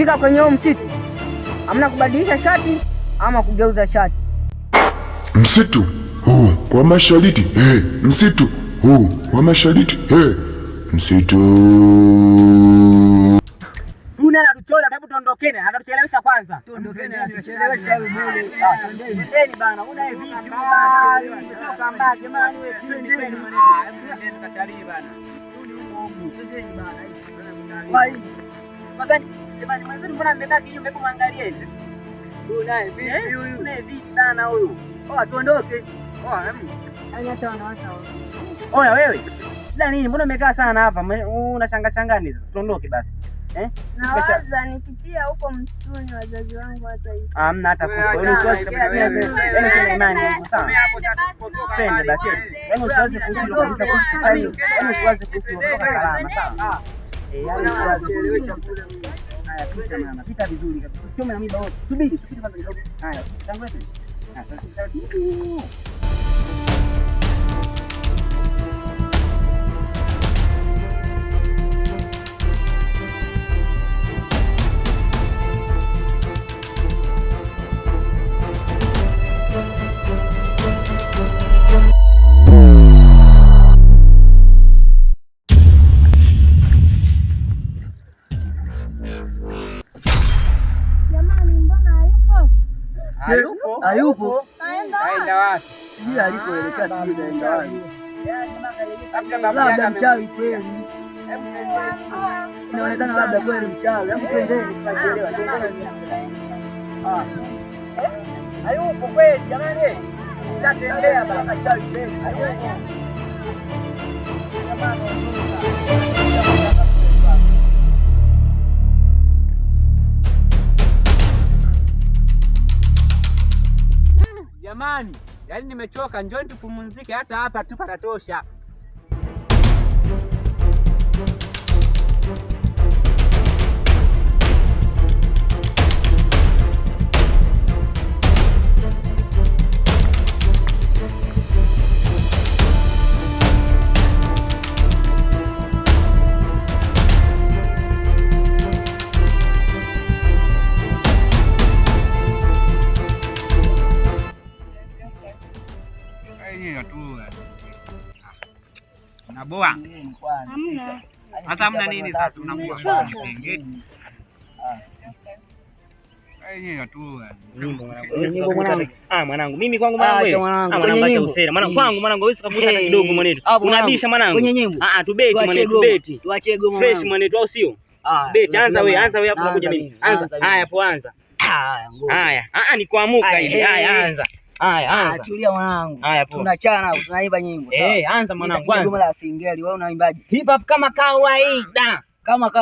Ukifika kwenye huo msitu, hamna kubadilisha shati ama kugeuza shati. Msitu huu wa mashariki, msitu huu wa mashariki, msitu. Tuna anatuchora, hebu tuondokeni, anatuchelewesha kwanza. Tuondokeni, anatuchelewesha huyu bure. Twendeni bana, una hivi vipi? Toka mbali jamani, wewe twende bana. Twende katalii bana. Twendeni bana. Wai. Magani jamani, mwanzo mbona mmebaki hiyo, hebu muangalie hivi. Huyu naye vipi huyu? Naye vipi sana huyu? Tuondoke. Hata wanawake. Oya wewe. Shida nini? Mbona umekaa sana hapa? Unachanga changani sasa. Tuondoke basi. Nawaza nikitia huko msituni wazazi wangu hata hivi. Hamna hata kufa. Wewe usiwaze kufikiria wewe sina imani yangu sawa. Twende basi. Wewe usiwaze kufikiria kabisa. Wewe usiwaze kufikiria salama sawa. Haya pita mama, pita vizuri kabisa. Usichome na miba wote. Subiri kwanza kidogo. Haya, tangulia. Sasa. Hayupo. Aenda wapi? Sijui alikoelekea, sijui aenda wapi. Labda mchawi kweli. Inaonekana labda kweli mchawi. Hebu twendeni tukaelewa. Hayupo kweli jamani. Tutatembea baba mchawi kweli. Hayupo. Jamani, yaani nimechoka, njoo tupumzike, hata hapa tu patatosha. Unaboa? Hamna. Hata hamna nini sasa unaboa? Mwanangu mimi kwangu mwanangu mwanangu acha usera mwanangu kwangu mwanangu wewe sikagusa hata kidogo mwanetu. Unabisha mwanangu. Kwenye nyimbo. Tubeti mwanetu tubeti. Tuachie goma fresh mwanetu au sio? Beti anza wewe hapo nakuja mimi. Anza. Haya hapo anza. Haya. Ni kuamuka hivi. Haya anza. Haya anza. Tulia mwanangu. Haya poa. Tunachana tunaimba nyimbo sawa. Anza mwanangu kwanza. Goma la singeli wewe unaimbaje? Hip hop kama kawaida. Kama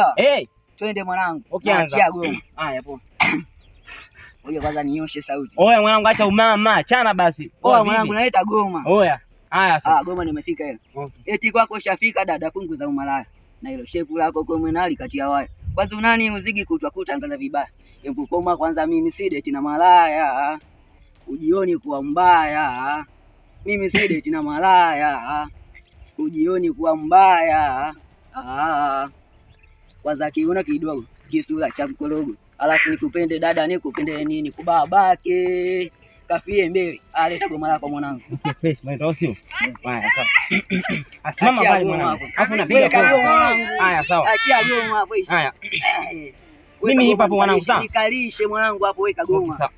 twende mwanangu. Okay anza. Achia goma. Haya poa. Oya kwanza ninyoshe sauti. Oya mwanangu acha umama, chana basi. Oya mwanangu naleta goma. Oya. Haya sasa. Goma nimefika hilo. Eti kwako ushafika dada, punguza umalaya. Na hilo shepu lako kwa mwenali kati ya waya. Kwanza unani uzigi kutwa kutangaza vibaya. Hebu koma kwanza, mimi si date na malaya. Ujioni kuwa mbaya. Mimi si date na malaya. Ujioni kuwa mbaya. Kwanza kiuna kidogo, kisura cha mkorogo. Alafu nikupende dada, nikupende nini kubabake. Kafie mbele, aleta goma lako mwanangu. Fresh, mwanangu sio? Haya sawa. Asimama pale mwanangu. Hapo napiga kwa. Haya sawa. Achia goma hapo hivi. Haya. Mimi hip hop mwanangu sawa. Nikalishe mwanangu hapo, weka goma. Sawa.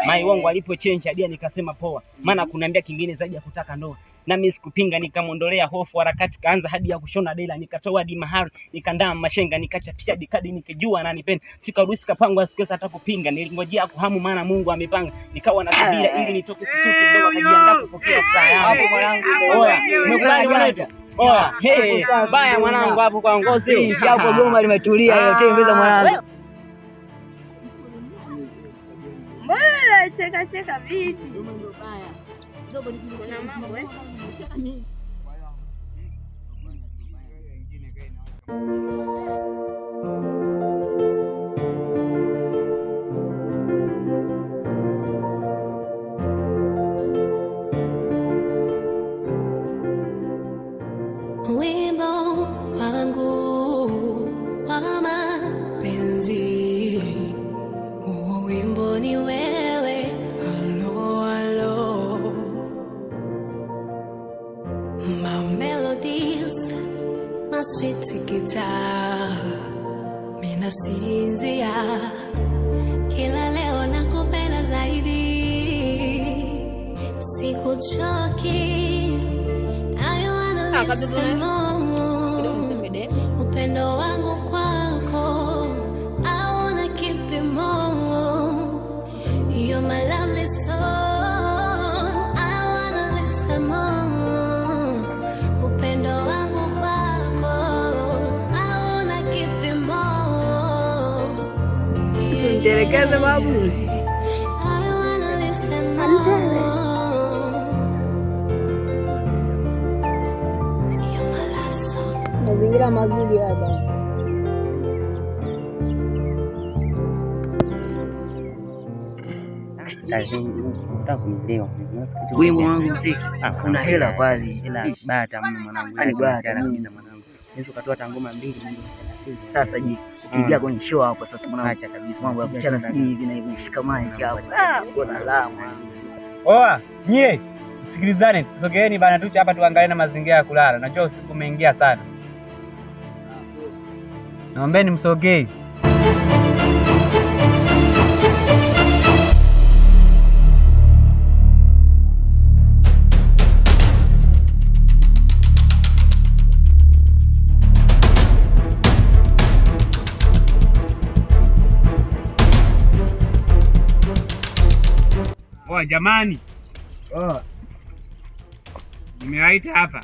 Mai wangu alipo change hadi nikasema poa. Maana kuniambia kingine zaidi ya kutaka ndoa. Na mimi sikupinga, nikamondolea hofu, harakati kaanza hadi ya kushona dela, nikatoa hadi mahari, nikandaa mashenga, nikachapisha dikadi, nikijua ananipenda. Sikaruhusu kapangwa sikuweza hata kupinga, nilingojea kuhamu maana Mungu amepanga. Nikawa na subira ili nitoke kusuti ndoa, akajiandaa kupokea saa yangu. Hapo mwanangu. Oya, umekubali mwanangu? Oya, baya mwanangu hapo kwa ngozi. Hapo goma limetulia, hiyo tembeza mwanangu. Mbona cheka vipi? Kuna mambo Wimbo wangu wa mapenzi umesinzia, kila leo nakupenda zaidi, sikuchoki. I wanna listen more. Upendo wangu kwako I wanna keep it more. You're my lovely soul, I wanna listen more. Upendo wangu kwako I wanna keep it more. Nitelekeze babu. I wanna listen more. You're my love song. Mazingira mazuri hapa. Wimbo wangu muziki. Una hela kweli. Hela bata mimi mwanangu. Yaani bata kabisa mwanangu. Nizo katoa tangoma 2 milioni 30. Sasa je, ukiingia kwenye show hapo sasa mwanangu acha kabisa mambo ya kuchana sisi hivi na hivi shikamani hapo. Kuna la mwanangu. Oa, nyie sikilizane, tusogeeni bana tuche hapa tuangalie na mazingira ya kulala. Najua usiku umeingia sana. Naombeni msogee. Oa jamani. Nimewaita hapa.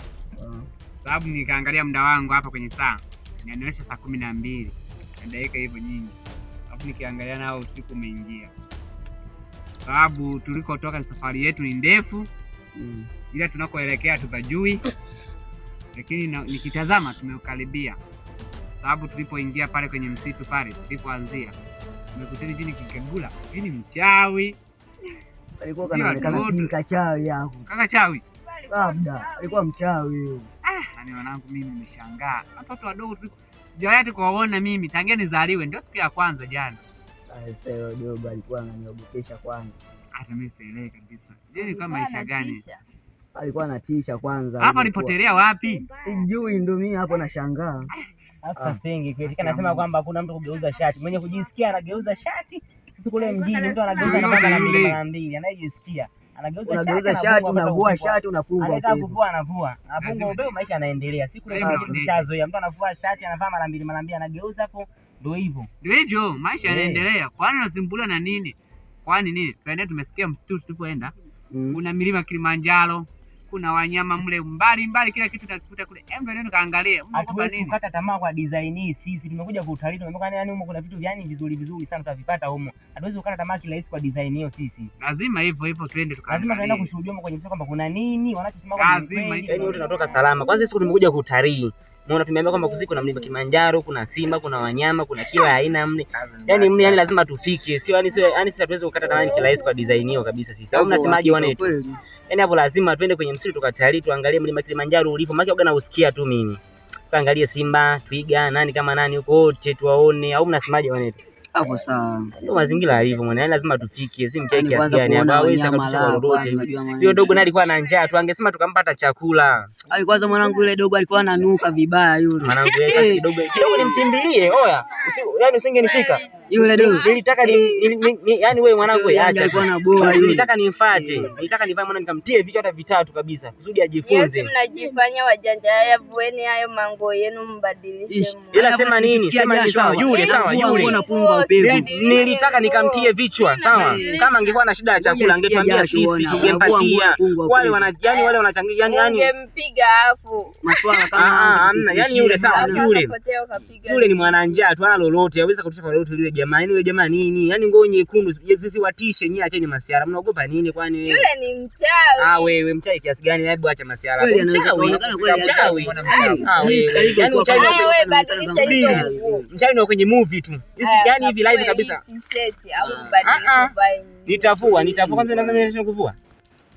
Sababu nikaangalia muda wangu hapa kwenye saa. Inanionyesha saa 12. Na dakika hivyo nyingi. Hapo nikiangalia nao usiku umeingia. Sababu tulikotoka safari yetu ni ndefu. Ila tunakoelekea tupajui. Lakini nikitazama tumeukaribia. Sababu tulipoingia pale kwenye msitu pale, tulipoanzia. Tumekutana chini kikagula. Hii ni mchawi. Alikuwa kanaonekana ni kachawi hapo. Kaka chawi. Labda alikuwa mchawi. Yaani wanangu mimi nimeshangaa. Watoto wadogo sijawahi kuwaona mimi tangia nizaliwe, ndio siku ya kwanza jana. Sasa dogo alikuwa ananiogopesha kwanza. Hata mimi sielewi kabisa. Je, ni kama maisha gani? Alikuwa anatisha kwanza. Hapa nipotelea wapi? Sijui ndio mimi hapo nashangaa. Hapa sengi kweli anasema kwamba hakuna mtu kugeuza shati. Mwenye kujisikia anageuza shati. Sisi kule mjini mtu anageuza na mara mbili, anayejisikia anageuza shati, unavua shati, unafunga. Anataka kuvua anavua. Afunga ubeo, maisha yanaendelea. Siku ile tulishazoea mtu anavua shati anavaa mara mbili, anageuza hapo ndio hivyo. Ndio hivyo, maisha yanaendelea. Kwani unasumbuliwa na nini? Kwani nini? Twende tumesikia msitu tulipoenda. Kuna milima Kilimanjaro. Kuna wanyama mle mbali kila kitu tutakuta kule. Hebu ndio kaangalie. Mnaogopa nini? Tukata tamaa kwa design hii sisi. Tumekuja kuutalii, tumekuwa yani huko kuna vitu yani vizuri sana tutavipata huko. Hatuwezi kukata tamaa kirahisi kwa design hiyo sisi. Lazima hivyo twende tukaangalie. Lazima tuende kushuhudia kwenye msitu kwamba kuna nini, wanachosema kwamba lazima yani wote tunatoka salama. Kwanza sisi tumekuja kuutalii. Muona tumeambia kwamba kuna mlima Kilimanjaro, kuna simba, kuna wanyama, kuna kila aina mle. Yaani mle yani lazima tufike. Sio yani sisi hatuwezi kukata tamaa kirahisi kwa design hiyo kabisa sisi. Au mnasemaje wanetu? Yaani hapo lazima twende kwenye msitu tukatalii, tuangalie mlima Kilimanjaro ulivyo. Maana waga nausikia tu mimi. Tuangalie simba, twiga, nani kama nani huko wote tuwaone. Au mnasemaje wanetu? Hapo sawa. Ndio mazingira yalivyo mwana. Yaani lazima tufike. Si mcheki kiasi gani hapa hawezi akatusha lolote. Hiyo dogo naye alikuwa na njaa tu. Angesema tukampata chakula. Kwanza mwanangu yule dogo alikuwa ananuka vibaya yule. Mwanangu yule kidogo nimkimbilie. Oya. Yaani usingenishika. Yule dogo. Nilitaka yani wewe mwanangu acha. Alikuwa na bora yule. Nilitaka nimfuate. Nilitaka nivae mwana nikamtie vichwa hata vitatu kabisa. Kusudi ajifunze. Yote mnajifanya wajanja, haya vueni hayo mango yenu mbadilishe. Ila sema nini? Sema ni sawa. Yule sawa yule. Nilitaka nikamtie vichwa, sawa? Kama angekuwa na shida ya chakula angetuambia sisi tungempatia. Wale wanajani wale wanachangia yani ungempiga afu. Maswala kama hamna. Yani yule sawa yule ni mwana njaa tu ana lolote. Hawezi kutusha lolote lile jamaa. Yani yule jamaa nini? Yani ngoo nyekundu sisi watishe nyie, acheni masiara. Mnaogopa nini kwani wewe? Yule ni mchawi. Wewe mchawi kiasi gani? Hebu acha masiara. Mchawi. Yani mchawi wewe badilisha hizo nguo. Mchawi ni kwenye movie tu. Yani hivi live kabisa. T-shirt au badilisha. Nitavua kwanza na kuvua.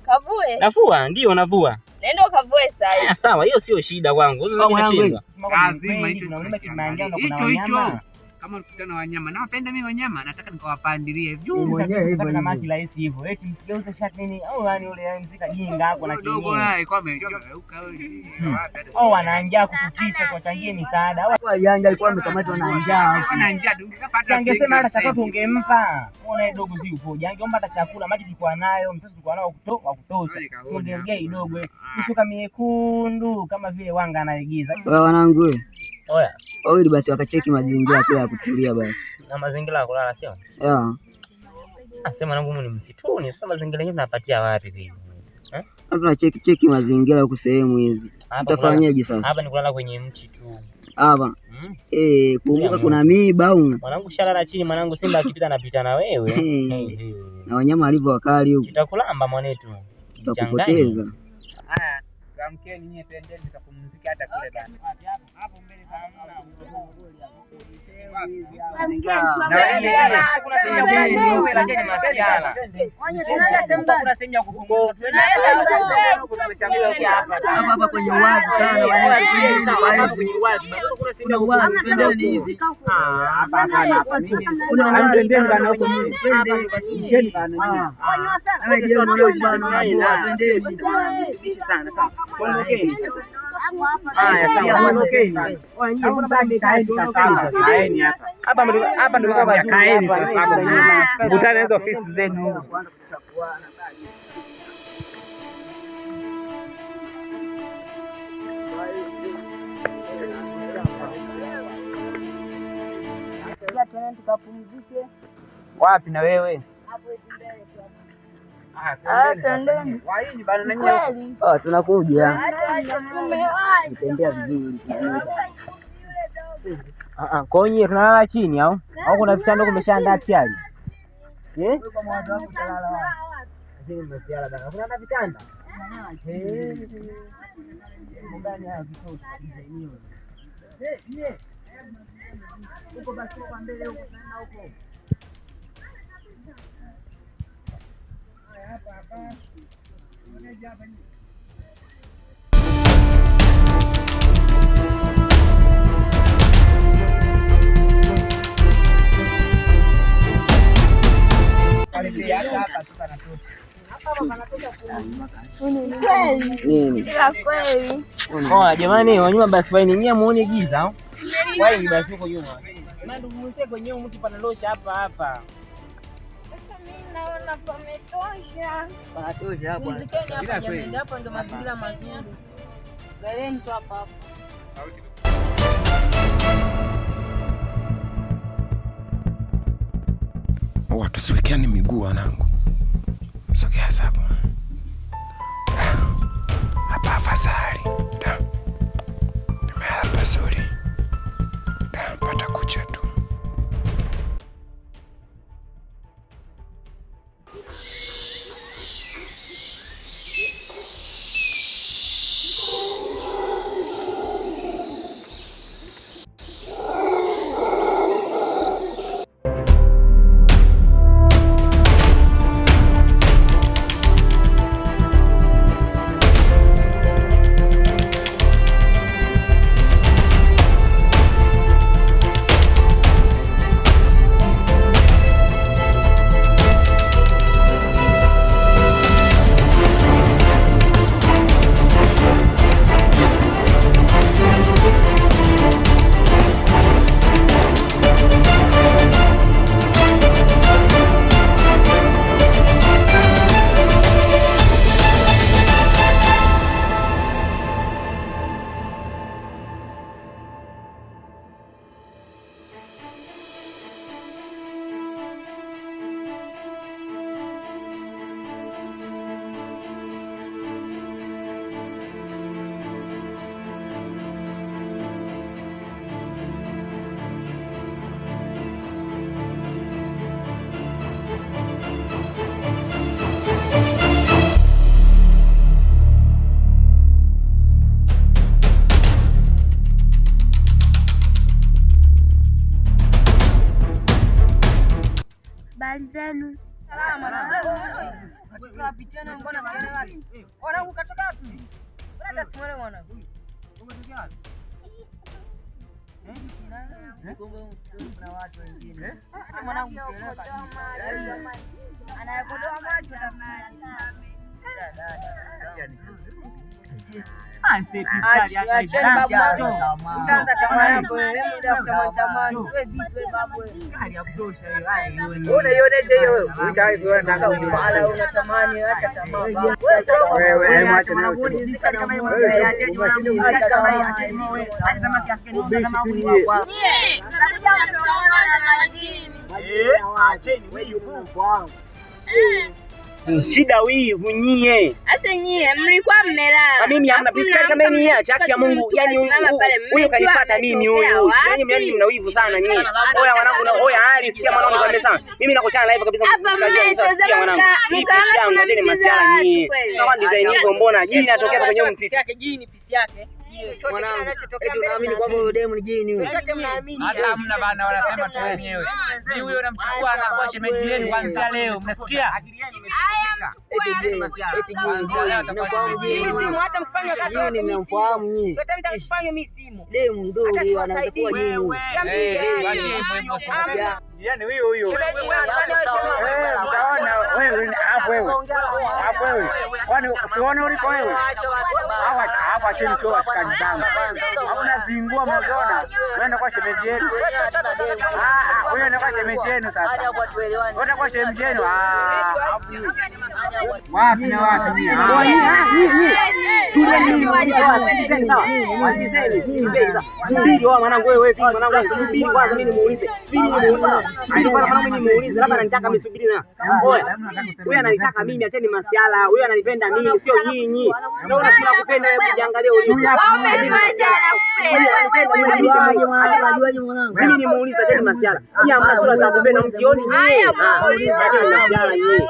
Kavue? Navua, ndio navua. Nenda kavue sasa. Sawa, hiyo sio shida kwangu. Lazima hicho kama mkutano wa wanyama. Nawapenda mimi wanyama, nataka nikawapandilie juu. Mwenyewe hivyo na maji rahisi hivyo. Eti msigeuze shati nini? Au yani yule mzika jinga hapo na kinyi. Dogo yai kwa amegeuka wewe. Au anaanjaa kututisha tuwachangie misaada. Au Yanga alikuwa amekamatwa na njaa. Ana njaa tungepata. Angesema hata chakula ungempa. Muone dogo zi upoje. Angeomba hata chakula, maji tulikuwa nayo, msasa tulikuwa nao wa kutosha. Tungeongea dogo. Kishuka miekundu kama vile wanga anaigiza. Wanangu wewe. Oya. Wawili basi wakacheki mazingira pia ya kutulia basi. Na mazingira ya kulala sio? Yeah. Sema nangu ni msituni. Sasa mazingira yenyewe tunapatia wapi hivi? Tuna cheki mazingira huko sehemu hizi. Tutafanyaje sasa? Hapa ni kulala kwenye mti tu. Hapa. Kumbuka kuna miiba au? Mwanangu shalala chini, mwanangu simba akipita anapita na wewe. Na wanyama walivyo wakali huko. Tutakulamba mwanetu. Tutakupoteza. Haya, kamkeni nyie pendeni tukapumzike hata kule bana. Hapo mbele hapa kwenye uwazi sana hapa ndio kama kaeni hapa. Mkutane hizo ofisi zenu. tukapumzike. Wapi na wewe? Tunakuja. Tembea vizuri. Kwa hiyo tunalala chini au kuna vitanda kumeshaandaa tayari? Kwa mwanzo wangu utalala wapi? Sisi mmesiala bana. Kuna hata vitanda? Mbona haya vitoto hizo yenyewe. Uko basi kwa mbele huko sana huko. Hapa. Unaja hapa. Jamani wanyuma basi waini nyie muone giza. Waini basi huko nyuma. Ndio mwanze kwenye mti panalosha hapa. Sasa mimi naona pametosha. Panatosha hapa. Bila kweli. Hapo ndo mazingira mazuri. Galeni tu hapa. Watu siwekeani miguu wanangu. Sogea hapo. Hapa afadhali. Nimehala pazuri. Pata kucha tu. zenu. Salama na tunapitiana mbona maana wapi? Wanangu katoka wapi? Brada tumwone mwanangu. Umetokea wapi? Kuna watu wengine. Mwanangu mchelewa kabisa. Anayekodoa macho shida wivu nyie. Sasa nyie mlikuwa mmelala. Mimi hamna piskari kama mimi acha haki ya Mungu. Yaani huyu kanifuata mimi huyu. Yaani mimi mna wivu sana nyie. Oya mwanangu na oya hali sikia mwanangu nikwambia sana. Mimi nakuchana live kabisa sikia mwanangu. Hii pisi yangu ajeni masiala nyie. Kama design hizo mbona jini natokea kwenye msisi. Yake jini pisi yake. Mwanangu eti unaamini kwamba huyo demu ni jini huyo? Chochote mnaamini. Hata hamna bana wanasema tu wenyewe. Ni huyo namchukua anakuwa shemeji yenu kuanzia leo. Mnasikia? Eti jini hata mfanye kazi jini mnamfahamu nyinyi. Chochote mtakifanya mimi simu. Demu nzuri anaweza kuwa jini. Waachie hivyo sasa. yani huyo. Mtaona wewe hapo wewe. Hapo wewe. Kwani usione uliko wewe? Hapa chini tu askari zangu. Hauna zingua mnaona. Wewe kwa shemeji yetu. Wewe ndio kwa shemeji yenu sasa. Wewe kwa shemeji yenu. Wapi na wapi ni? Subiri mwanangu wewe mwanangu subiri kwanza mimi nimuulize. Nimuulize labda ananitaka msubiri na. Oya. Huyu ananitaka mimi acheni masiala. Huyu ananipenda mimi sio nyinyi. Naona tunakupenda wewe kujiangalia ulivyo. Mimi nimuulize acheni masiala. Hii hamna sura za kupenda mkioni nyinyi. Acheni masiala nyinyi.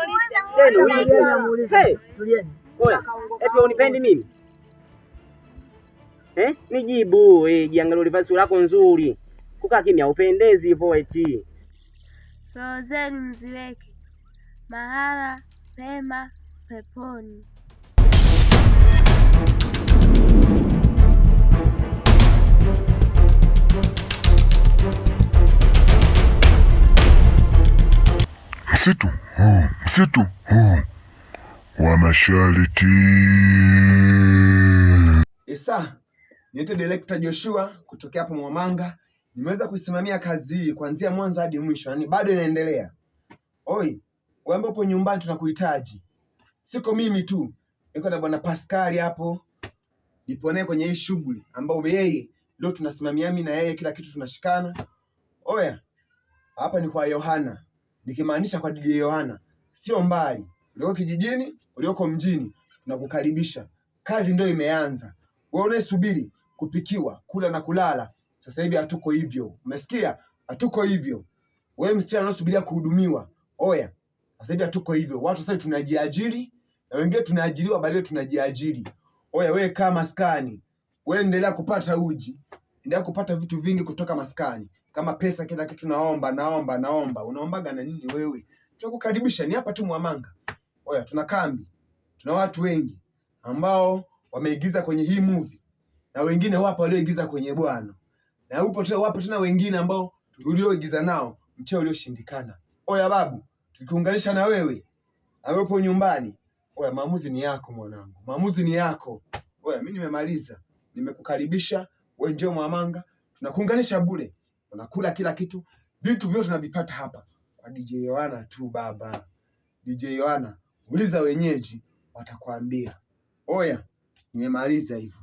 Tena wewe. Tulieni. Oya. Eti unipendi mimi? Nijibu, jiangalie ulivaa sura yako nzuri. Kukaa kimya upendezi hivyo eti. Roho zenu mziweke mahala pema peponi. Msitu huu, msitu huu wa masharti. Isa, niite Director Joshua kutokea hapo Mwamanga. Nimeweza kusimamia kazi hii kuanzia mwanzo hadi mwisho, yani bado inaendelea. Oi, wewe ambapo nyumbani tunakuhitaji. Siko mimi tu. Niko na bwana Pascal hapo. Nipo naye kwenye hii shughuli ambao yeye ndio tunasimamia mimi na yeye kila kitu tunashikana. Oya, hapa ni kwa Yohana. Nikimaanisha kwa DJ Yohana. Sio mbali. Ulioko kijijini, ulioko mjini, tunakukaribisha. Kazi ndio imeanza. Wewe unasubiri kupikiwa, kula na kulala. Sasa hivi hatuko hivyo. Umesikia? Hatuko hivyo. Wewe msichana unasubiria kuhudumiwa. Oya. Sasa hivi hatuko hivyo. Watu sasa tunajiajiri na wengine tunaajiriwa baadaye tunajiajiri. Oya wewe kama maskani. Wewe endelea kupata uji. Endelea kupata vitu vingi kutoka maskani. Kama pesa kila kitu naomba. Unaombaga na nini wewe? Tunakukaribisha ni hapa tu Mwamanga. Oya tuna kambi. Tuna watu wengi ambao wameigiza kwenye hii movie. Na wengine wapo walioigiza kwenye Bwana. Na wapo tena wengine ambao tulioigiza nao mcheo ulioshindikana. Oya babu, tukiunganisha na wewe upo nyumbani. Oya maamuzi ni yako mwanangu. Maamuzi ni yako. Oya mimi nimemaliza. Nimekukaribisha, wewe njoo Mwamanga. Tunakuunganisha bure. Unakula kila kitu. Vitu vyote tunavipata hapa. Kwa DJ Yohana tu baba. DJ Yohana, uliza wenyeji watakwambia. Oya, nimemaliza hivyo.